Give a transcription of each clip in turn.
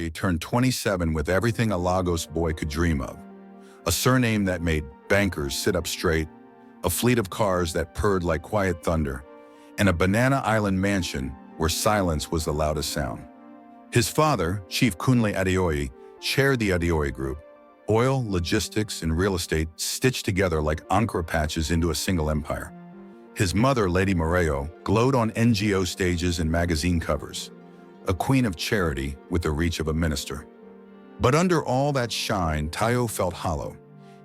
Adeoye turned 27 with everything a Lagos boy could dream of. A surname that made bankers sit up straight, a fleet of cars that purred like quiet thunder, and a banana island mansion where silence was the loudest sound. His father, Chief Kunle Adeoye, chaired the Adeoye Group. Oil, logistics, and real estate stitched together like anchor patches into a single empire. His mother, Lady Moreo, glowed on NGO stages and magazine covers, a queen of charity with the reach of a minister. But under all that shine, Tayo felt hollow.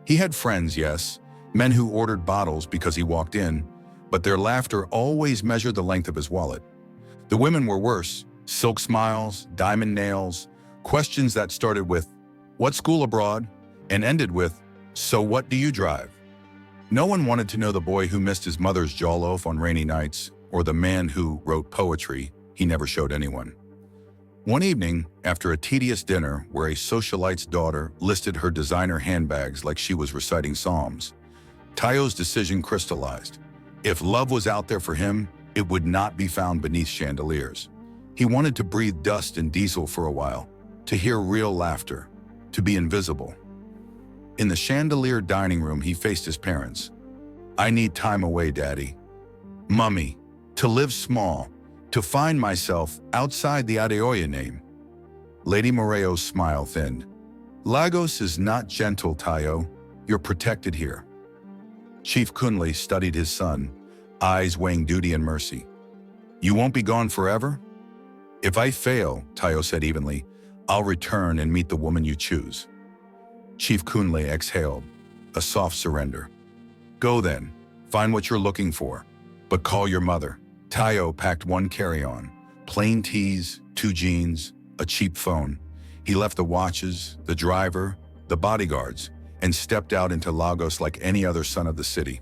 He had friends, yes, men who ordered bottles because he walked in, but their laughter always measured the length of his wallet. The women were worse: silk smiles, diamond nails, questions that started with, "What school abroad?" and ended with, "So what do you drive?" No one wanted to know the boy who missed his mother's jollof on rainy nights, or the man who wrote poetry he never showed anyone. One evening, after a tedious dinner where a socialite's daughter listed her designer handbags like she was reciting psalms, Tayo's decision crystallized. If love was out there for him, it would not be found beneath chandeliers. He wanted to breathe dust and diesel for a while, to hear real laughter, to be invisible. In the chandelier dining room, he faced his parents. "I need time away, Daddy. Mummy, to live small, to find myself outside the Adeoye name." Lady Moreo's smile thinned. "Lagos is not gentle, Tayo. You're protected here." Chief Kunle studied his son, eyes weighing duty and mercy. "You won't be gone forever?" "If I fail," Tayo said evenly, "I'll return and meet the woman you choose." Chief Kunle exhaled, a soft surrender. "Go then, find what you're looking for, but call your mother." Tayo packed one carry-on, plain tees, 2 jeans, a cheap phone. He left the watches, the driver, the bodyguards, and stepped out into Lagos like any other son of the city.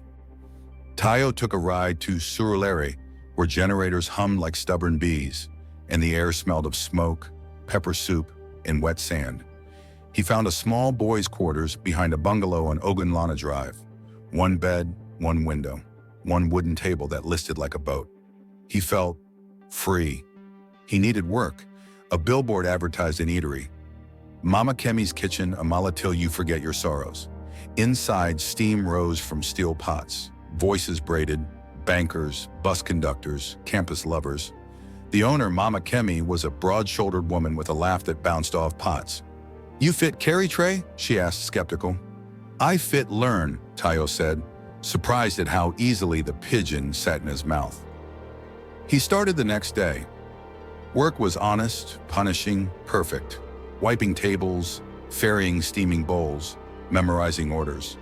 Tayo took a ride to Surulere, where generators hummed like stubborn bees, and the air smelled of smoke, pepper soup, and wet sand. He found a small boys' quarters behind a bungalow on Ogunlana Drive. 1 bed, 1 window, 1 wooden table that listed like a boat. He felt free. He needed work. A billboard advertised an eatery. Mama Kemi's Kitchen, Amala till you forget your sorrows. Inside, steam rose from steel pots. Voices braided, bankers, bus conductors, campus lovers. The owner, Mama Kemi, was a broad-shouldered woman with a laugh that bounced off pots. "You fit carry tray?" she asked, skeptical. "I fit learn," Tayo said, surprised at how easily the pigeon sat in his mouth. He started the next day. Work was honest, punishing, perfect. Wiping tables, ferrying steaming bowls, memorizing orders.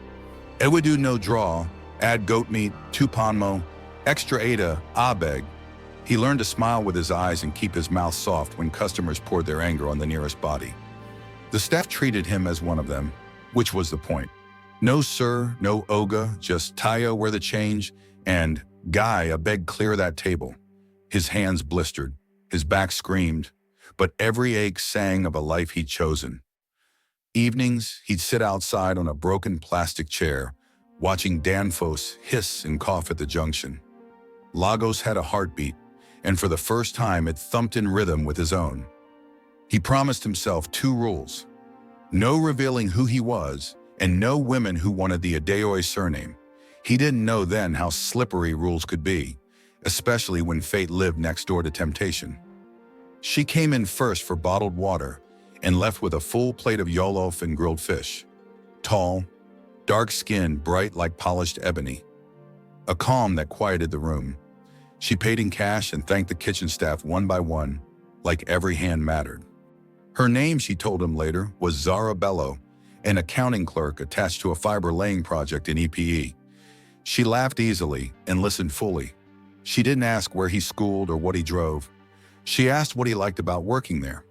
"Ewedu no draw, add goat meat, 2 panmo, extra ada, abeg." He learned to smile with his eyes and keep his mouth soft when customers poured their anger on the nearest body. The staff treated him as one of them, which was the point. No sir, no oga, just Tayo where the change, and "Guy, abeg clear that table." His hands blistered, his back screamed, but every ache sang of a life he'd chosen. Evenings, he'd sit outside on a broken plastic chair, watching Danfoss hiss and cough at the junction. Lagos had a heartbeat, and for the first time it thumped in rhythm with his own. He promised himself 2 rules: no revealing who he was, and no women who wanted the Adeoye surname. He didn't know then how slippery rules could be, especially when fate lived next door to temptation. She came in first for bottled water and left with a full plate of jollof and grilled fish. Tall, dark-skinned, bright like polished ebony. A calm that quieted the room. She paid in cash and thanked the kitchen staff one by one, like every hand mattered. Her name, she told him later, was Zara Bello, an accounting clerk attached to a fiber-laying project in EPE. She laughed easily and listened fully. She didn't ask where he schooled or what he drove. She asked what he liked about working there.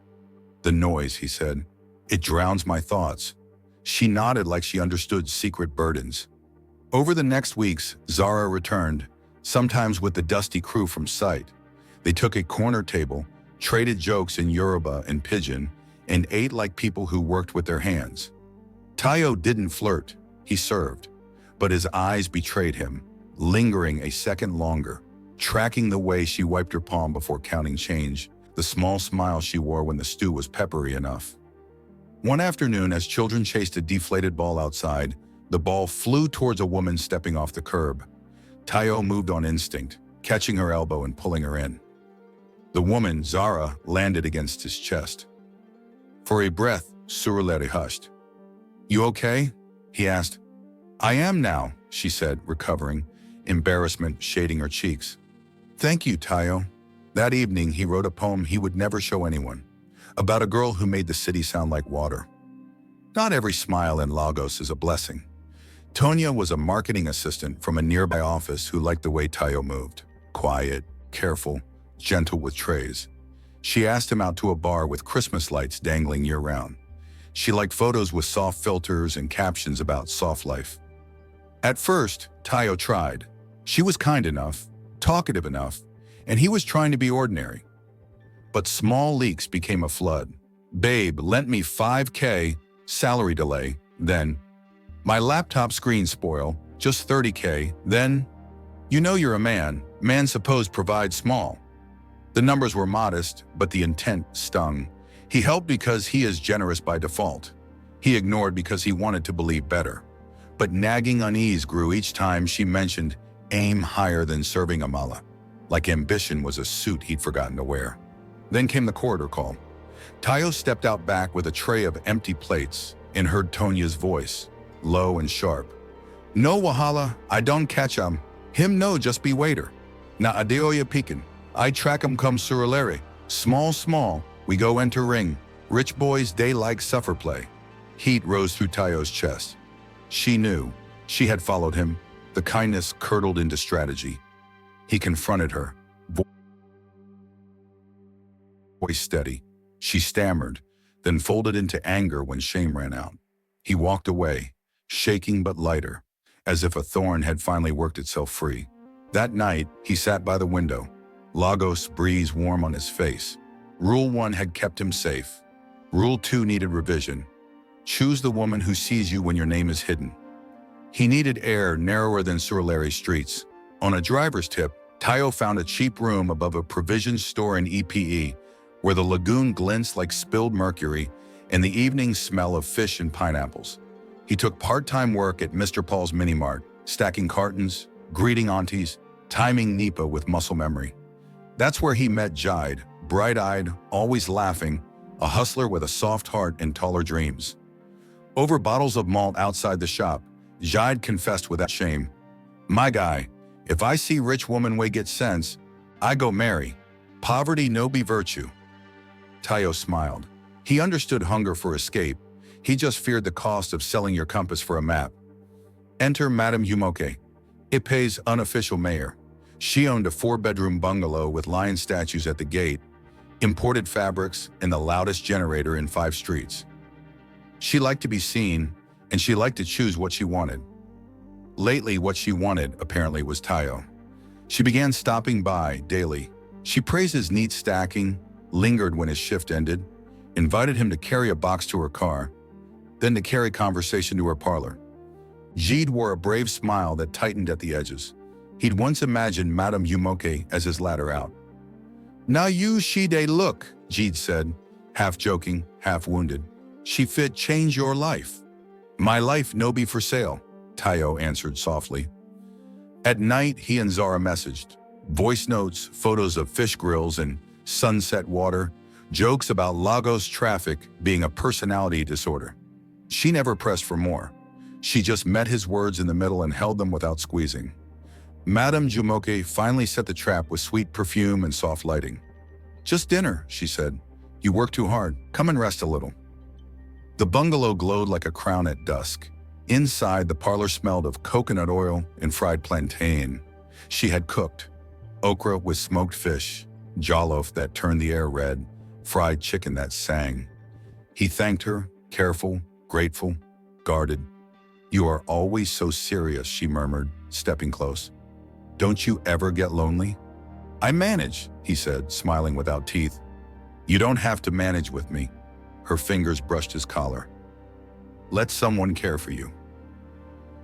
"The noise," he said. "It drowns my thoughts." She nodded like she understood secret burdens. Over the next weeks, Zara returned, sometimes with the dusty crew from site. They took a corner table, traded jokes in Yoruba and Pidgin, and ate like people who worked with their hands. Tayo didn't flirt, he served, but his eyes betrayed him, lingering a second longer, tracking the way she wiped her palm before counting change, the small smile she wore when the stew was peppery enough. One afternoon, as children chased a deflated ball outside, the ball flew towards a woman stepping off the curb. Tayo moved on instinct, catching her elbow and pulling her in. The woman, Zara, landed against his chest. For a breath, Surulere hushed. "You okay?" he asked. "I am now," she said, recovering, embarrassment shading her cheeks. "Thank you, Tayo." That evening, he wrote a poem he would never show anyone, about a girl who made the city sound like water. Not every smile in Lagos is a blessing. Tonya was a marketing assistant from a nearby office who liked the way Tayo moved. Quiet, careful, gentle with trays. She asked him out to a bar with Christmas lights dangling year-round. She liked photos with soft filters and captions about soft life. At first, Tayo tried. She was kind enough, talkative enough, and he was trying to be ordinary. But small leaks became a flood. "Babe lent me $5K, salary delay, then my laptop screen spoil, just $30K, then you know you're a man supposed provide small." The numbers were modest, but the intent stung. He helped because he is generous by default. He ignored because he wanted to believe better. But nagging unease grew each time she mentioned aim higher than serving amala, like ambition was a suit he'd forgotten to wear. Then came the corridor call. Tayo stepped out back with a tray of empty plates and heard Tonya's voice, low and sharp. "No wahala, I don't catch him no just be waiter. Na Adeoye peekin', I track come Surulere. Small, we go enter ring. Rich boys they like suffer play." Heat rose through Tayo's chest. She knew. She had followed him. The kindness curdled into strategy. He confronted her, voice steady. She stammered, then folded into anger when shame ran out. He walked away, shaking but lighter, as if a thorn had finally worked itself free. That night, he sat by the window, Lagos breeze warm on his face. Rule 1 had kept him safe. Rule 2 needed revision. Choose the woman who sees you when your name is hidden. He needed air narrower than Surulere streets. On a driver's tip, Tayo found a cheap room above a provision store in EPE, where the lagoon glints like spilled mercury and the evening smell of fish and pineapples. He took part-time work at Mr. Paul's Mini Mart, stacking cartons, greeting aunties, timing Nipa with muscle memory. That's where he met Jide, bright-eyed, always laughing, a hustler with a soft heart and taller dreams. Over bottles of malt outside the shop, Jide confessed without shame, "My guy, if I see rich woman way get sense, I go marry. Poverty no be virtue." Tayo smiled. He understood hunger for escape. He just feared the cost of selling your compass for a map. Enter Madame Yumoke, Ipe's unofficial mayor. She owned a 4-bedroom bungalow with lion statues at the gate, imported fabrics, and the loudest generator in 5 streets. She liked to be seen, and she liked to choose what she wanted. Lately, what she wanted, apparently, was Tayo. She began stopping by daily. She praised his neat stacking, lingered when his shift ended, invited him to carry a box to her car, then to carry conversation to her parlor. Jide wore a brave smile that tightened at the edges. He'd once imagined Madame Yumoke as his ladder out. "Now you she dey look," Jide said, half joking, half wounded. "She fit change your life." "My life no be for sale," Tayo answered softly. At night, he and Zara messaged. Voice notes, photos of fish grills and sunset water, jokes about Lagos traffic being a personality disorder. She never pressed for more. She just met his words in the middle and held them without squeezing. Madame Jumoke finally set the trap with sweet perfume and soft lighting. "Just dinner," she said. "You work too hard. Come and rest a little." The bungalow glowed like a crown at dusk. Inside, the parlor smelled of coconut oil and fried plantain. She had cooked okra with smoked fish, jollof that turned the air red, fried chicken that sang. He thanked her, careful, grateful, guarded. "You are always so serious," she murmured, stepping close. "Don't you ever get lonely?" "I manage," he said, smiling without teeth. "You don't have to manage with me." Her fingers brushed his collar. "Let someone care for you."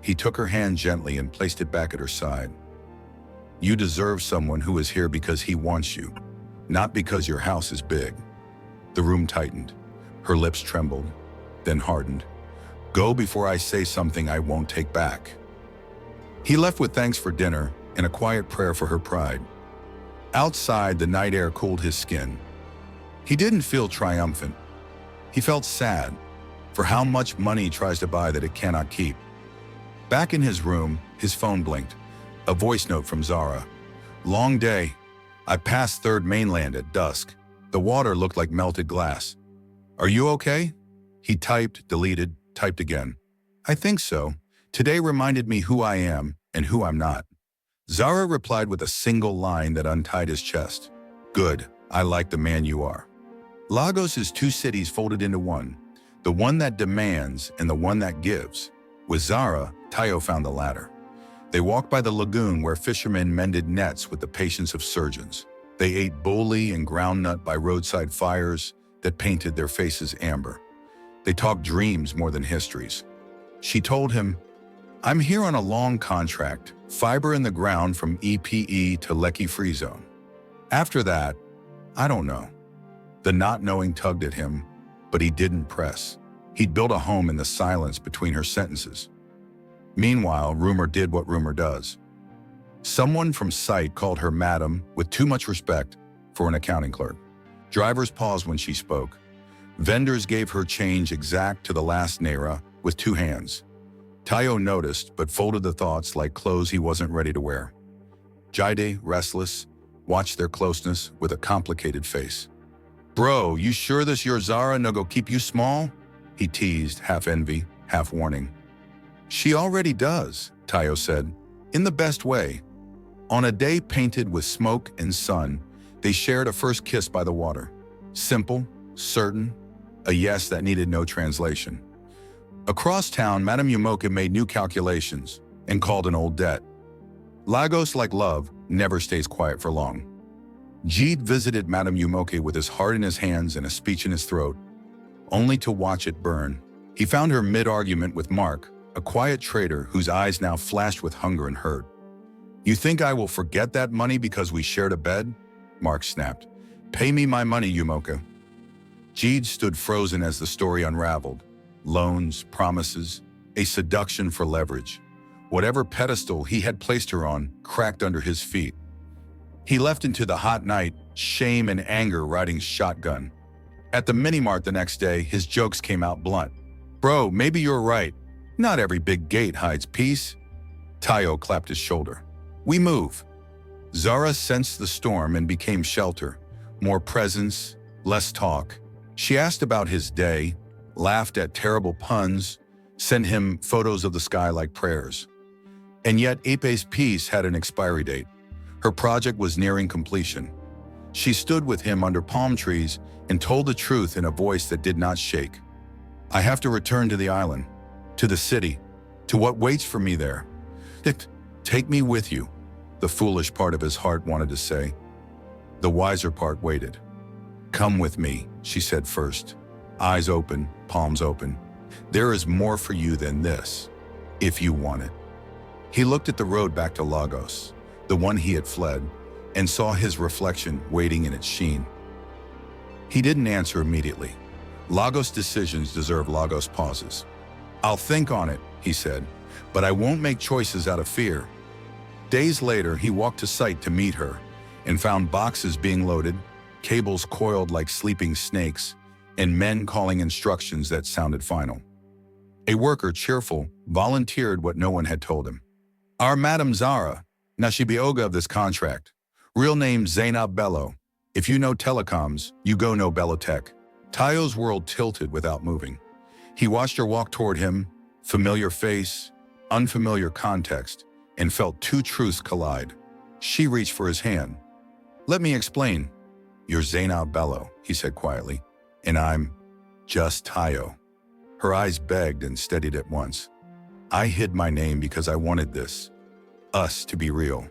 He took her hand gently and placed it back at her side. "You deserve someone who is here because he wants you." Not because your house is big. The room tightened. Her lips trembled, then hardened. Go before I say something I won't take back. He left with thanks for dinner and a quiet prayer for her pride. Outside, the night air cooled his skin. He didn't feel triumphant. He felt sad for how much money tries to buy that it cannot keep. Back in his room, his phone blinked. A voice note from Zara. Long day. I passed Third Mainland at dusk. The water looked like melted glass. Are you okay? He typed, deleted, typed again. I think so. Today reminded me who I am and who I'm not. Zara replied with a single line that untied his chest. Good. I like the man you are. Lagos is two cities folded into one. The one that demands and the one that gives. With Zara, Tayo found the latter. They walked by the lagoon where fishermen mended nets with the patience of surgeons. They ate boli and groundnut by roadside fires that painted their faces amber. They talked dreams more than histories. She told him, I'm here on a long contract, fiber in the ground from EPE to Lekki Free Zone. After that, I don't know. The not knowing tugged at him, but he didn't press. He'd built a home in the silence between her sentences. Meanwhile, rumor did what rumor does. Someone from site called her madam with too much respect for an accounting clerk. Drivers paused when she spoke. Vendors gave her change exact to the last naira with two hands. Tayo noticed, but folded the thoughts like clothes he wasn't ready to wear. Jaide, restless, watched their closeness with a complicated face. Bro, you sure this your Zara no go keep you small? He teased, half envy, half warning. She already does, Tayo said, in the best way. On a day painted with smoke and sun, they shared a first kiss by the water. Simple, certain, a yes that needed no translation. Across town, Madame Yumoka made new calculations and called an old debt. Lagos, like love, never stays quiet for long. Jeet visited Madame Yumoka with his heart in his hands and a speech in his throat, only to watch it burn. He found her mid-argument with Mark, a quiet trader whose eyes now flashed with hunger and hurt. You think I will forget that money because we shared a bed? Mark snapped. Pay me my money, Yumoka. Jeet stood frozen as the story unraveled. Loans, promises, a seduction for leverage. Whatever pedestal he had placed her on cracked under his feet. He left into the hot night, shame and anger riding shotgun. At the mini-mart the next day, his jokes came out blunt. Bro, maybe you're right. Not every big gate hides peace. Tayo clapped his shoulder. We move. Zara sensed the storm and became shelter. More presence, less talk. She asked about his day, laughed at terrible puns, sent him photos of the sky like prayers. And yet Epe's peace had an expiry date. Her project was nearing completion. She stood with him under palm trees and told the truth in a voice that did not shake. I have to return to the island, to the city, to what waits for me there. Take me with you, the foolish part of his heart wanted to say. The wiser part waited. Come with me, she said first. Eyes open, palms open. There is more for you than this, if you want it. He looked at the road back to Lagos, the one he had fled, and saw his reflection waiting in its sheen. He didn't answer immediately. Lagos decisions deserve Lagos pauses. I'll think on it, he said, but I won't make choices out of fear. Days later, he walked to site to meet her and found boxes being loaded, cables coiled like sleeping snakes, and men calling instructions that sounded final. A worker, cheerful, volunteered what no one had told him. Our Madam Zara, Nashibioga of this contract. Real name Zainab Bello. If you know telecoms, you go know Bello Tech. Tayo's world tilted without moving. He watched her walk toward him, familiar face, unfamiliar context, and felt two truths collide. She reached for his hand. Let me explain. You're Zainab Bello, he said quietly, and I'm just Tayo. Her eyes begged and steadied at once. I hid my name because I wanted this, us to be real.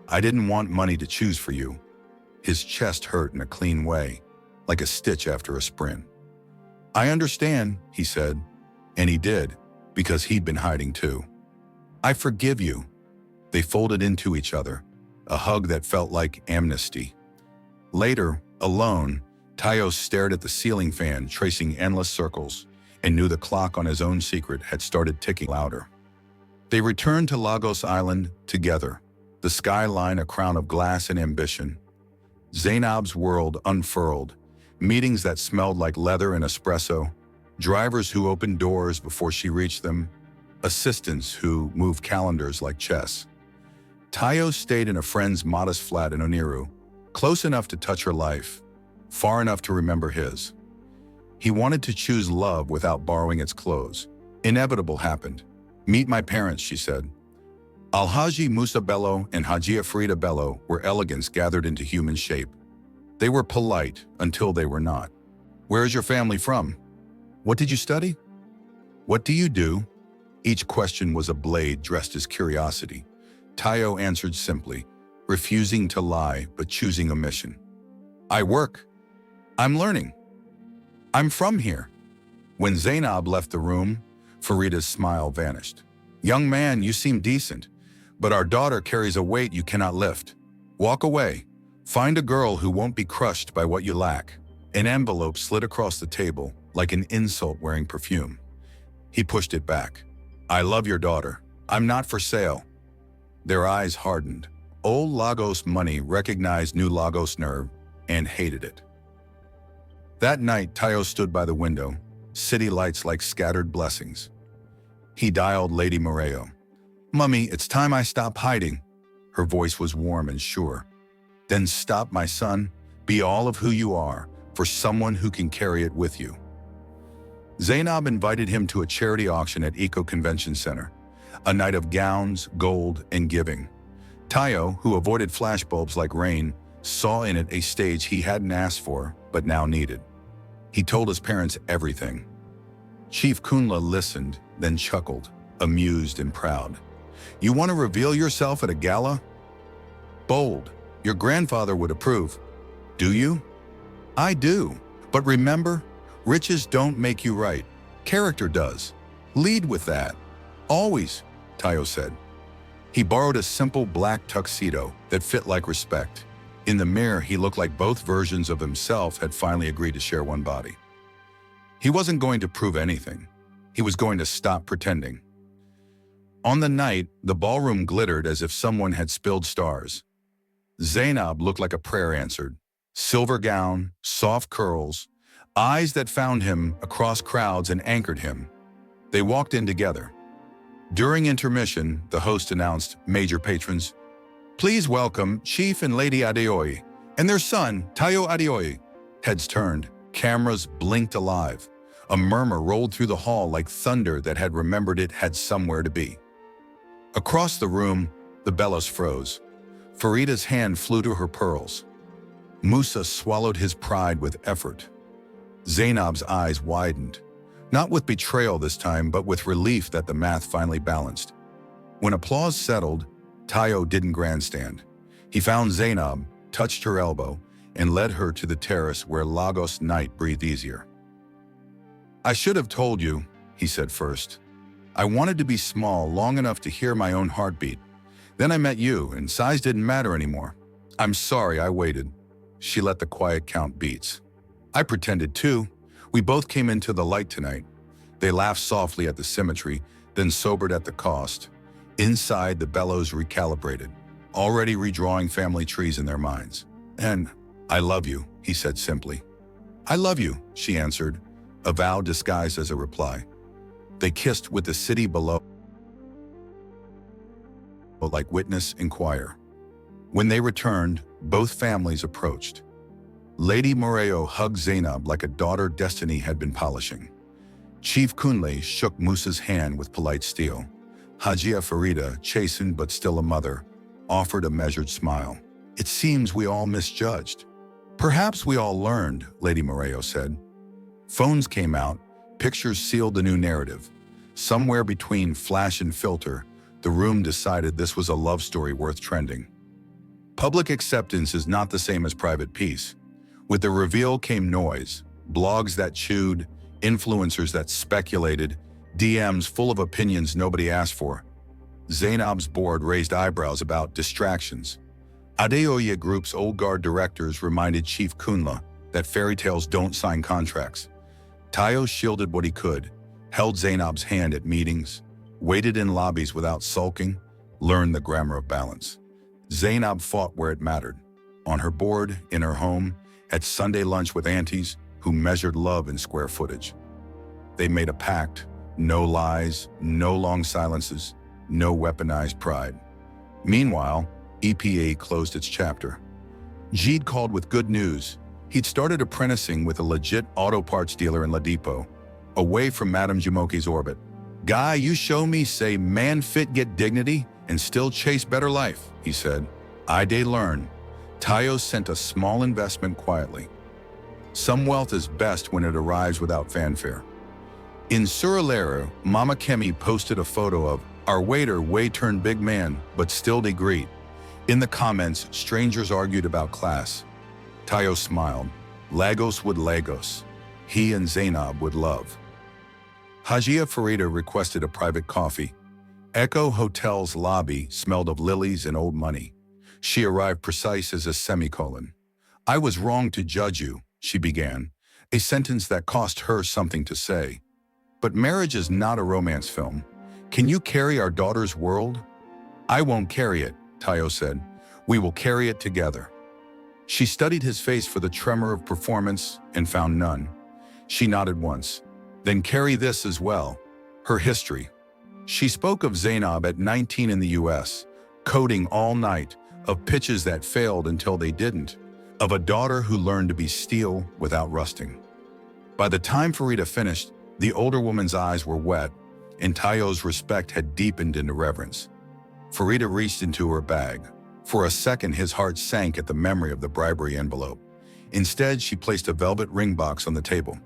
I didn't want money to choose for you. His chest hurt in a clean way, like a stitch after a sprint. I understand, he said, and he did, because he'd been hiding too. I forgive you. They folded into each other, a hug that felt like amnesty. Later, alone, Tayo stared at the ceiling fan tracing endless circles and knew the clock on his own secret had started ticking louder. They returned to Lagos Island together, the skyline a crown of glass and ambition. Zainab's world unfurled, meetings that smelled like leather and espresso, drivers who opened doors before she reached them, assistants who moved calendars like chess. Tayo stayed in a friend's modest flat in Oniru, close enough to touch her life, far enough to remember his. He wanted to choose love without borrowing its clothes. Inevitable happened. "Meet my parents," she said. Alhaji Musa Bello and Hajia Farida Bello were elegance gathered into human shape. They were polite until they were not. "Where is your family from? What did you study? What do you do?" Each question was a blade dressed as curiosity. Tayo answered simply, refusing to lie but choosing a mission. "I work. I'm learning. I'm from here." When Zainab left the room, Farida's smile vanished. "Young man, you seem decent, but our daughter carries a weight you cannot lift. Walk away. Find a girl who won't be crushed by what you lack." An envelope slid across the table like an insult wearing perfume. He pushed it back. "I love your daughter. I'm not for sale." Their eyes hardened. Old Lagos money recognized new Lagos nerve and hated it. That night, Tayo stood by the window, city lights like scattered blessings. He dialed Lady Moreo. "Mummy, it's time I stop hiding." Her voice was warm and sure. "Then stop, my son. Be all of who you are, for someone who can carry it with you." Zainab invited him to a charity auction at Eko Convention Center, a night of gowns, gold, and giving. Tayo, who avoided flashbulbs like rain, saw in it a stage he hadn't asked for, but now needed. He told his parents everything. Chief Kunla listened, then chuckled, amused and proud. "You want to reveal yourself at a gala? Bold. Your grandfather would approve. Do you?" "I do. But remember, riches don't make you right. Character does. Lead with that. Always," Tayo said. He borrowed a simple black tuxedo that fit like respect. In the mirror, he looked like both versions of himself had finally agreed to share one body. He wasn't going to prove anything. He was going to stop pretending. On the night, the ballroom glittered as if someone had spilled stars. Zainab looked like a prayer answered. Silver gown, soft curls, eyes that found him across crowds and anchored him. They walked in together. During intermission, the host announced major patrons. "Please welcome Chief and Lady Adeoye and their son, Tayo Adeoye." Heads turned, cameras blinked alive. A murmur rolled through the hall like thunder that had remembered it had somewhere to be. Across the room, the Bellos froze. Farida's hand flew to her pearls. Musa swallowed his pride with effort. Zainab's eyes widened, not with betrayal this time, but with relief that the math finally balanced. When applause settled, Tayo didn't grandstand. He found Zainab, touched her elbow, and led her to the terrace where Lagos night breathed easier. "I should have told you," he said first. "I wanted to be small long enough to hear my own heartbeat. Then I met you, and size didn't matter anymore. I'm sorry I waited." She let the quiet count beats. "I pretended too. We both came into the light tonight." They laughed softly at the symmetry, then sobered at the cost. Inside, the Bellos recalibrated, already redrawing family trees in their minds. "And I love you," he said simply. "I love you," she answered, a vow disguised as a reply. They kissed with the city below like witness and choir. When they returned, both families approached. Lady Moreo hugged Zainab like a daughter destiny had been polishing. Chief Kunle shook Musa's hand with polite steel. Hajia Farida, chastened but still a mother, offered a measured smile. "It seems we all misjudged." "Perhaps we all learned," Lady Moreo said. Phones came out, pictures sealed the new narrative. Somewhere between flash and filter, the room decided this was a love story worth trending. Public acceptance is not the same as private peace. With the reveal came noise, blogs that chewed, influencers that speculated, DMs full of opinions nobody asked for. Zainab's board raised eyebrows about distractions. Adeoye Group's old guard directors reminded Chief Kunla that fairy tales don't sign contracts. Tayo shielded what he could, held Zainab's hand at meetings, waited in lobbies without sulking, learned the grammar of balance. Zainab fought where it mattered, on her board, in her home, at Sunday lunch with aunties who measured love in square footage. They made a pact: no lies, no long silences, no weaponized pride. Meanwhile, EPA closed its chapter. Jeed called with good news. He'd started apprenticing with a legit auto parts dealer in Ladipo, away from Madame Jumoke's orbit. "Guy, you show me say man fit get dignity and still chase better life," he said. "I day learn." Tayo sent a small investment quietly. Some wealth is best when it arrives without fanfare. In Surulere, Mama Kemi posted a photo of our waiter way turned big man, but still they greet. In the comments, strangers argued about class. Tayo smiled. Lagos would Lagos. He and Zainab would love. Hajia Farida requested a private coffee. Eko Hotel's lobby smelled of lilies and old money. She arrived precise as a semicolon. "I was wrong to judge you," she began, a sentence that cost her something to say. "But marriage is not a romance film. Can you carry our daughter's world?" "I won't carry it," Tayo said. "We will carry it together." She studied his face for the tremor of performance and found none. She nodded once. "Then carry this as well, her history." She spoke of Zainab at 19 in the US, coding all night, of pitches that failed until they didn't, of a daughter who learned to be steel without rusting. By the time Farida finished, the older woman's eyes were wet, and Tayo's respect had deepened into reverence. Farida reached into her bag. For a second, his heart sank at the memory of the bribery envelope. Instead, she placed a velvet ring box on the table.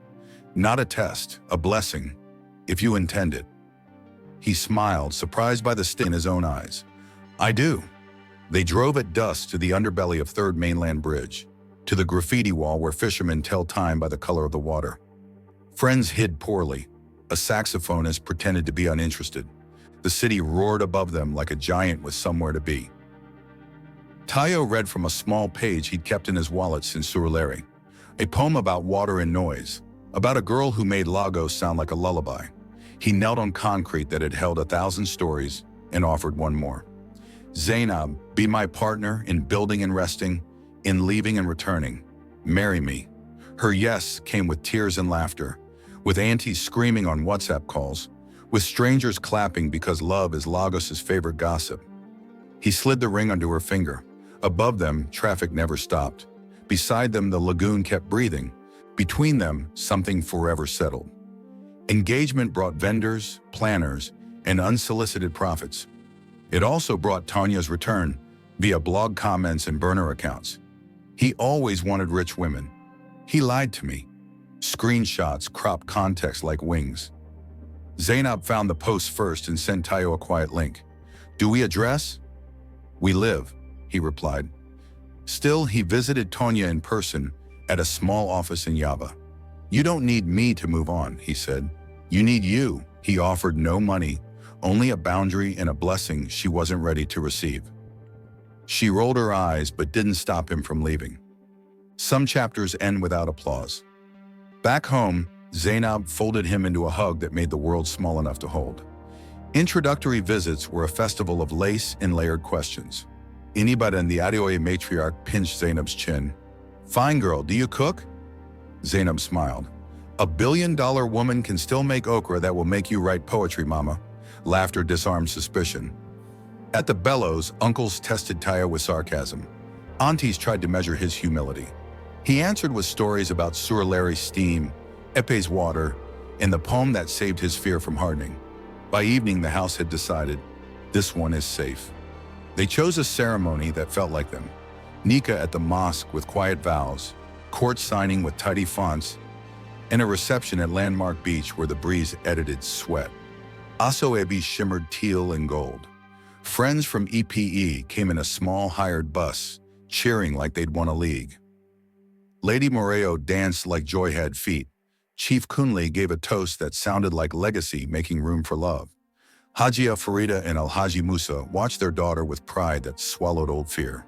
"Not a test, a blessing, if you intend it." He smiled, surprised by the sting in his own eyes. "I do." They drove at dusk to the underbelly of Third Mainland Bridge, to the graffiti wall where fishermen tell time by the color of the water. Friends hid poorly. A saxophonist pretended to be uninterested. The city roared above them like a giant with somewhere to be. Tayo read from a small page he'd kept in his wallet since Surulere, a poem about water and noise, about a girl who made Lagos sound like a lullaby. He knelt on concrete that had held 1,000 stories and offered one more. "Zainab, be my partner in building and resting, in leaving and returning. Marry me." Her yes came with tears and laughter, with aunties screaming on WhatsApp calls, with strangers clapping because love is Lagos's favorite gossip. He slid the ring under her finger. Above them, traffic never stopped. Beside them, the lagoon kept breathing. Between them, something forever settled. Engagement brought vendors, planners, and unsolicited profits. It also brought Tanya's return, via blog comments and burner accounts. He always wanted rich women. He lied to me. Screenshots cropped context like wings. Zainab found the post first and sent Tayo a quiet link. "Do we address?" "We live," he replied. Still, he visited Tonya in person at a small office in Yaba. "You don't need me to move on," he said. "You need you." He offered no money, only a boundary and a blessing she wasn't ready to receive. She rolled her eyes but didn't stop him from leaving. Some chapters end without applause. Back home, Zainab folded him into a hug that made the world small enough to hold. Introductory visits were a festival of lace and layered questions. Anybody in the Adeoye matriarch pinched Zainab's chin. "Fine girl, do you cook?" Zainab smiled. "A billion-dollar woman can still make okra that will make you write poetry, mama." Laughter disarmed suspicion. At the Bellos, uncles tested Tayo with sarcasm. Aunties tried to measure his humility. He answered with stories about Surilare's steam, Epe's water, and the poem that saved his fear from hardening. By evening, the house had decided, this one is safe. They chose a ceremony that felt like them. Nikah at the mosque with quiet vows, court signing with tidy fonts, and a reception at Landmark Beach where the breeze edited sweat. Asoebi shimmered teal and gold. Friends from EPE came in a small hired bus, cheering like they'd won a league. Lady Moreo danced like joy had feet. Chief Kunle gave a toast that sounded like legacy making room for love. Hajia Farida and Alhaji Musa watched their daughter with pride that swallowed old fear.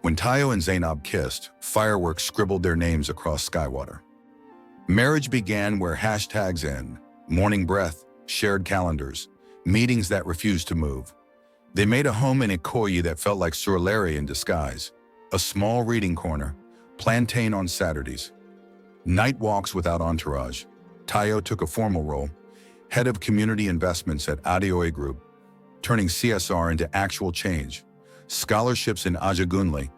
When Tayo and Zainab kissed, fireworks scribbled their names across skywater. Marriage began where hashtags end, morning breath, shared calendars, meetings that refused to move. They made a home in Eko that felt like Surulere in disguise, a small reading corner, plantain on Saturdays. Night walks without entourage. Tayo took a formal role, head of community investments at Adeoye Group, turning CSR into actual change. Scholarships in Ajagunle,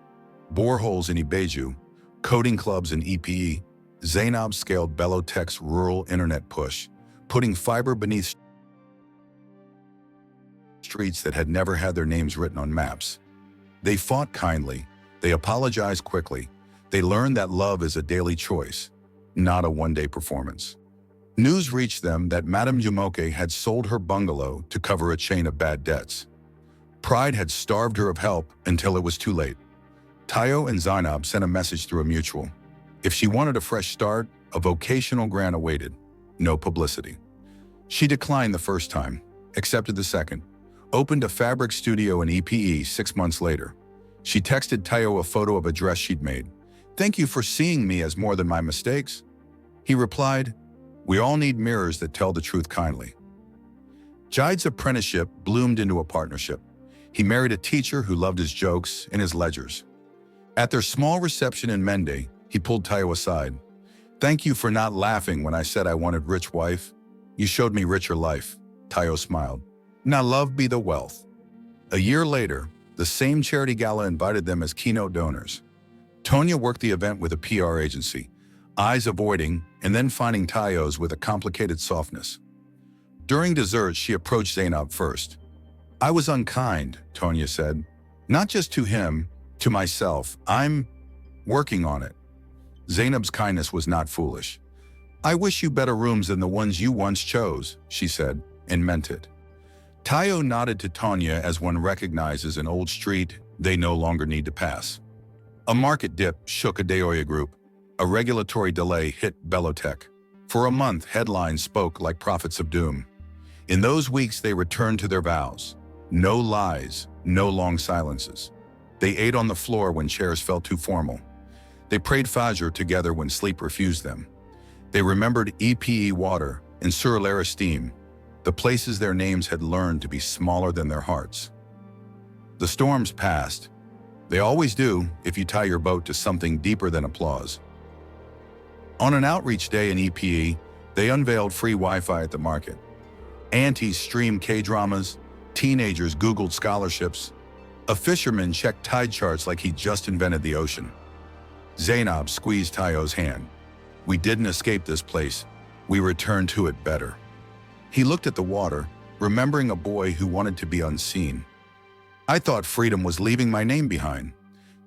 boreholes in Ibeju, coding clubs in EPE. Zainab scaled Bello Tech's rural internet push, putting fiber beneath streets that had never had their names written on maps. They fought kindly, they apologized quickly, they learned that love is a daily choice, not a one-day performance. News reached them that Madame Jumoke had sold her bungalow to cover a chain of bad debts. Pride had starved her of help until it was too late. Tayo and Zainab sent a message through a mutual. If she wanted a fresh start, a vocational grant awaited. No publicity. She declined the first time, accepted the second, opened a fabric studio in EPE 6 months later. She texted Tayo a photo of a dress she'd made. "Thank you for seeing me as more than my mistakes." He replied, "We all need mirrors that tell the truth kindly." Jide's apprenticeship bloomed into a partnership. He married a teacher who loved his jokes and his ledgers. At their small reception in Mende, he pulled Tayo aside. "Thank you for not laughing when I said I wanted rich wife. You showed me richer life." Tayo smiled. "Now love be the wealth." A year later, the same charity gala invited them as keynote donors. Tonya worked the event with a PR agency, eyes avoiding and then finding Tayo's with a complicated softness. During dessert, she approached Zainab first. "I was unkind," Tonya said. "Not just to him, to myself. I'm working on it." Zainab's kindness was not foolish. "I wish you better rooms than the ones you once chose," she said, and meant it. Tayo nodded to Tonya as one recognizes an old street they no longer need to pass. A market dip shook Adeoye Group. A regulatory delay hit Bello Tech. For a month, headlines spoke like prophets of doom. In those weeks, they returned to their vows. No lies, no long silences. They ate on the floor when chairs felt too formal. They prayed Fajr together when sleep refused them. They remembered EPE water and Surulere steam, the places their names had learned to be smaller than their hearts. The storms passed. They always do if you tie your boat to something deeper than applause. On an outreach day in EPE, they unveiled free Wi-Fi at the market. Aunties streamed K-dramas, teenagers Googled scholarships. A fisherman checked tide charts like he just invented the ocean. Zainab squeezed Tayo's hand. "We didn't escape this place. We returned to it better." He looked at the water, remembering a boy who wanted to be unseen. "I thought freedom was leaving my name behind.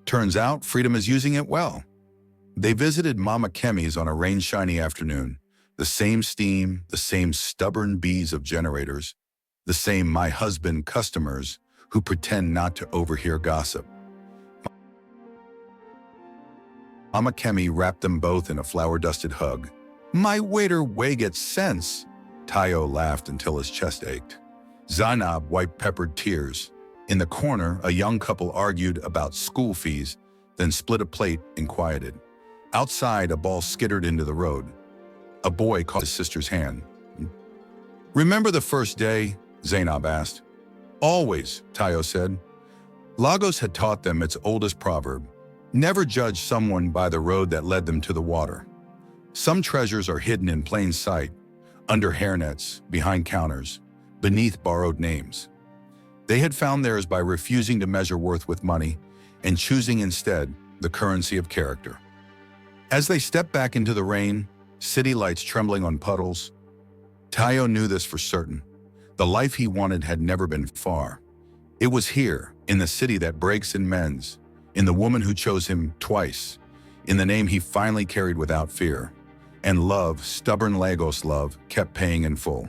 Turns out freedom is using it well." They visited Mama Kemi's on a rain-shiny afternoon. The same steam, the same stubborn bees of generators, the same my husband customers who pretend not to overhear gossip. Mama Kemi wrapped them both in a flower-dusted hug. "My waiter way gets sense." Tayo laughed until his chest ached. Zainab wiped peppered tears. In the corner, a young couple argued about school fees, then split a plate and quieted. Outside, a ball skittered into the road. A boy caught his sister's hand. "Remember the first day?" Zainab asked. "Always," Tayo said. Lagos had taught them its oldest proverb: never judge someone by the road that led them to the water. Some treasures are hidden in plain sight, under hairnets, behind counters, beneath borrowed names. They had found theirs by refusing to measure worth with money and choosing instead the currency of character. As they stepped back into the rain, city lights trembling on puddles, Tayo knew this for certain. The life he wanted had never been far. It was here, in the city that breaks and mends, in the woman who chose him twice, in the name he finally carried without fear. And love, stubborn Lagos love, kept paying in full.